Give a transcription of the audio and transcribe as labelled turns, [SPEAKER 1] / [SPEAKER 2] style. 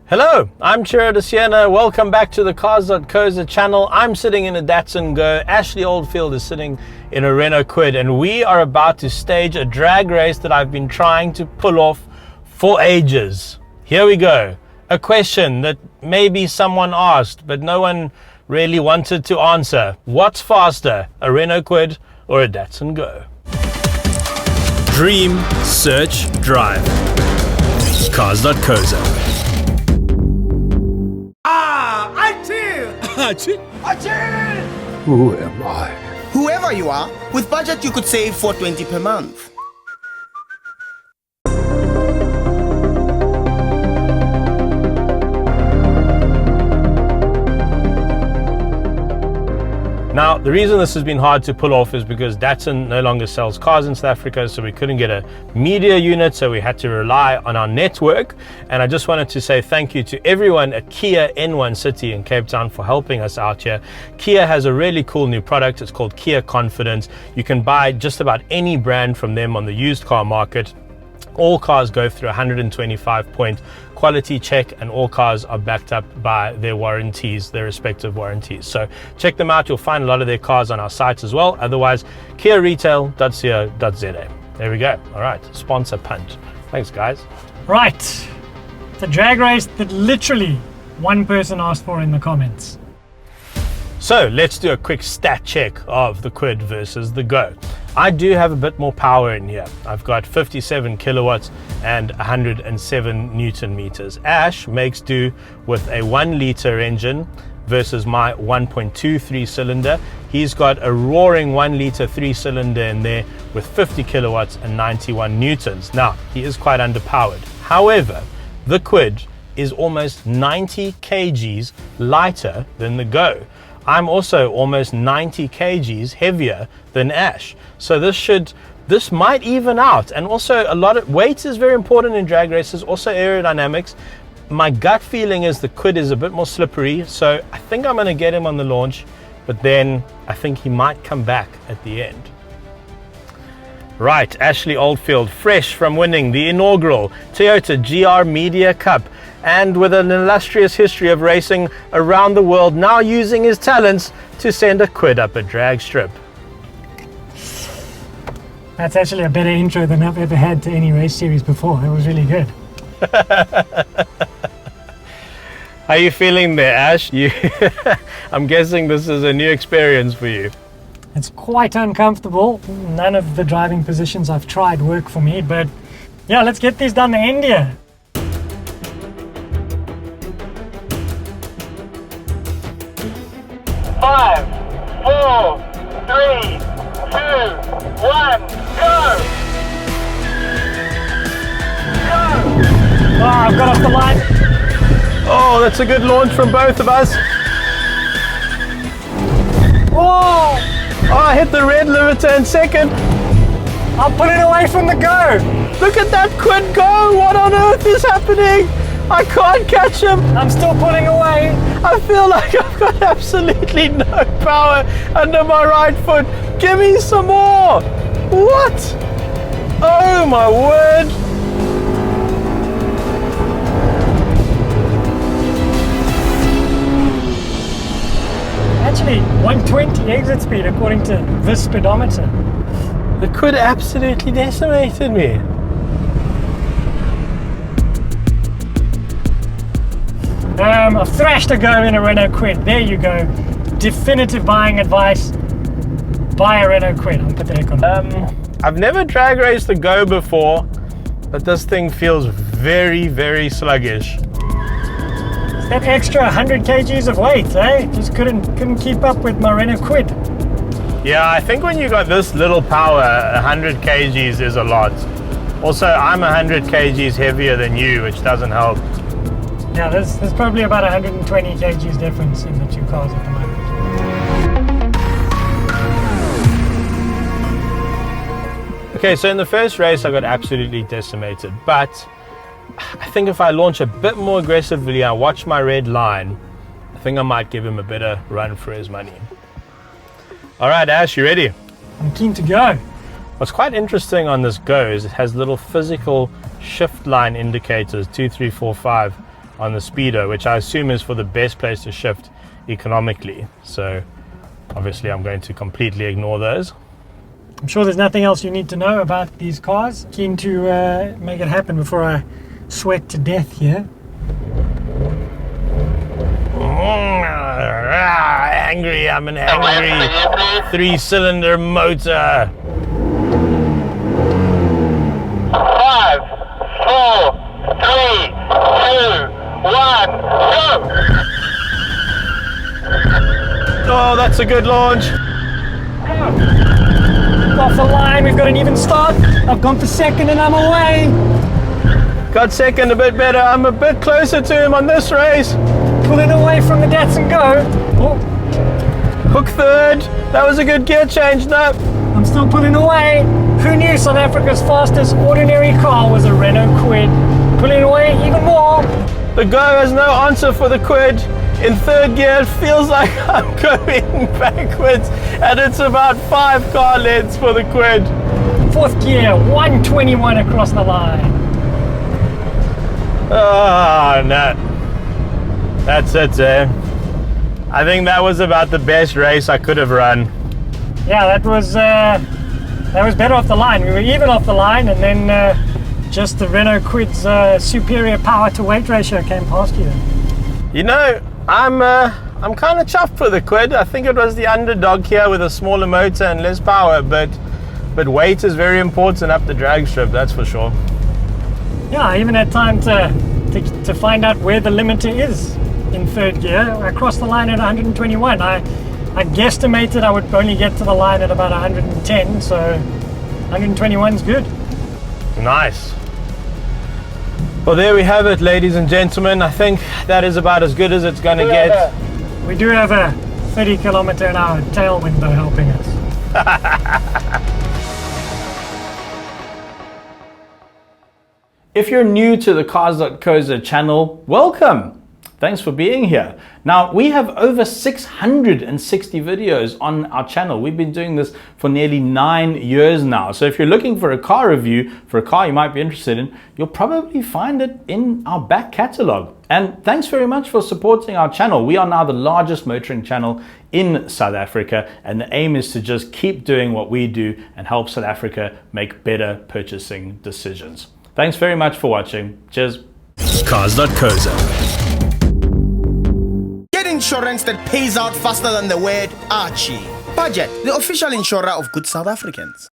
[SPEAKER 1] Hello, I'm Shootout. Welcome back to the Cars.co.za channel. I'm sitting in a Datsun Go. Ashley Oldfield is sitting in a Renault Kwid, and we are about to stage a drag race that I've been trying to pull off for ages. Here we go. A question that maybe someone asked, but no one really wanted to answer. What's faster, a Renault Kwid or a Datsun Go? Dream, search, drive. Cars.co.za.
[SPEAKER 2] Who am I?
[SPEAKER 3] Whoever you are, with budget you could save $420 per month.
[SPEAKER 1] Now, the reason this has been hard to pull off is because Datsun no longer sells cars in South Africa, so we couldn't get a media unit, so we had to rely on our network. And I just wanted to say thank you to everyone at Kia N1 City in Cape Town for helping us out here. Kia has a really cool new product. It's called Kia Confidence. You can buy just about any brand from them on the used car market. All cars go through a 125-point quality check, and all cars are backed up by their warranties, their respective warranties. So check them out. You'll find a lot of their cars on our site as well. Otherwise, kiaretail.co.za. There we go. All right, sponsor punt. Thanks, guys.
[SPEAKER 4] Right, the drag race that literally one person asked for in the comments.
[SPEAKER 1] So let's do a quick stat check of the Kwid versus the Go. I do have a bit more power in here. I've got 57 kilowatts and 107 Newton meters. Ash makes do with a 1-liter engine versus my 1.23 cylinder. He's got a roaring 1-liter 3-cylinder in there with 50 kilowatts and 91 newtons. Now, he is quite underpowered. However, the Kwid is almost 90 kgs lighter than the Go. I'm also almost 90 kgs heavier than Ash. So this might even out. And also a lot of weight is very important in drag races, also aerodynamics. My gut feeling is the Kwid is a bit more slippery, so I think I'm gonna get him on the launch, but then I think he might come back at the end. Right, Ashley Oldfield, fresh from winning the inaugural Toyota GR Media Cup, and with an illustrious history of racing around the world, now using his talents to send a Kwid up a drag strip.
[SPEAKER 4] That's actually a better intro than I've ever had to any race series before. It was really good.
[SPEAKER 1] How are you feeling there, Ash? I'm guessing this is a new experience for you.
[SPEAKER 4] It's quite uncomfortable. None of the driving positions I've tried work for me, but yeah, let's get this done to India. Five, 4, 3, 2, 1, go! Oh, I've got off the line.
[SPEAKER 1] Oh, that's a good launch from both of us.
[SPEAKER 4] Whoa!
[SPEAKER 1] Oh, I hit the red limiter in second.
[SPEAKER 4] I'll put it away from the Go.
[SPEAKER 1] Look at that Kwid go! What on earth is happening? I can't catch him.
[SPEAKER 4] I'm still pulling away.
[SPEAKER 1] I feel like I've got absolutely no power under my right foot. Give me some more. What? Oh my word.
[SPEAKER 4] Actually, 120 exit speed according to this speedometer.
[SPEAKER 1] The Kwid absolutely decimated me.
[SPEAKER 4] I've thrashed a Go in a Renault Kwid. There you go. Definitive buying advice. Buy a Renault Kwid. I'll put the heck on.
[SPEAKER 1] I've never drag raced the Go before, but this thing feels very, very sluggish.
[SPEAKER 4] It's that extra 100 kgs of weight, eh? Just couldn't keep up with my Renault Kwid.
[SPEAKER 1] Yeah, I think when you got this little power, 100 kgs is a lot. Also, I'm 100 kgs heavier than you, which doesn't help.
[SPEAKER 4] Yeah, there's probably about 120 kgs difference in the two cars at the moment.
[SPEAKER 1] Okay, so in the first race I got absolutely decimated, but I think if I launch a bit more aggressively and watch my red line, I think I might give him a better run for his money. All right, Ash, you ready?
[SPEAKER 4] I'm keen to go.
[SPEAKER 1] What's quite interesting on this Go is it has little physical shift line indicators, 2, 3, 4, 5, on the speedo, which I assume is for the best place to shift economically. So obviously I'm going to completely ignore those.
[SPEAKER 4] I'm sure there's nothing else you need to know about these cars. Keen to make it happen before I sweat to death here.
[SPEAKER 1] Angry, I'm an angry 3-cylinder motor.
[SPEAKER 2] 5, 4, 3, 2, 1, go!
[SPEAKER 1] Oh, that's a good launch.
[SPEAKER 4] Off the line, we've got an even start. I've gone for second and I'm away.
[SPEAKER 1] Got second a bit better. I'm a bit closer to him on this race.
[SPEAKER 4] Pulling away from the Datsun Go. Oh,
[SPEAKER 1] Hook third. That was a good gear change. No.
[SPEAKER 4] I'm still pulling away. Who knew South Africa's fastest ordinary car was a Renault Kwid? Pulling away even more.
[SPEAKER 1] The Go has no answer for the Kwid. In third gear, it feels like I'm going backwards, and it's about 5 car lengths for the Kwid.
[SPEAKER 4] Fourth gear, 121 across the line.
[SPEAKER 1] Oh, no. That's it, eh? I think that was about the best race I could have run.
[SPEAKER 4] Yeah, that was better off the line. We were even off the line, and then just the Renault Kwid's superior power to weight ratio came past you.
[SPEAKER 1] You know, I'm kind of chuffed for the Kwid. I think it was the underdog here with a smaller motor and less power, but weight is very important up the drag strip, that's for sure.
[SPEAKER 4] Yeah, I even had time to find out where the limiter is in third gear. I crossed the line at 121. I guesstimated I would only get to the line at about 110, so 121 is good.
[SPEAKER 1] Nice. Well, there we have it, ladies and gentlemen. I think that is about as good as it's going to get.
[SPEAKER 4] We do have a 30 kilometer an hour tailwind though helping us.
[SPEAKER 5] If you're new to the Cars.co.za channel, welcome. Thanks for being here. Now, we have over 660 videos on our channel. We've been doing this for nearly 9 years now. So if you're looking for a car review for a car you might be interested in, you'll probably find it in our back catalog. And thanks very much for supporting our channel. We are now the largest motoring channel in South Africa, and the aim is to just keep doing what we do and help South Africa make better purchasing decisions. Thanks very much for watching. Cheers.
[SPEAKER 6] Cars.co.za.
[SPEAKER 3] Get insurance that pays out faster than the word Archie. Budget, the official insurer of good South Africans.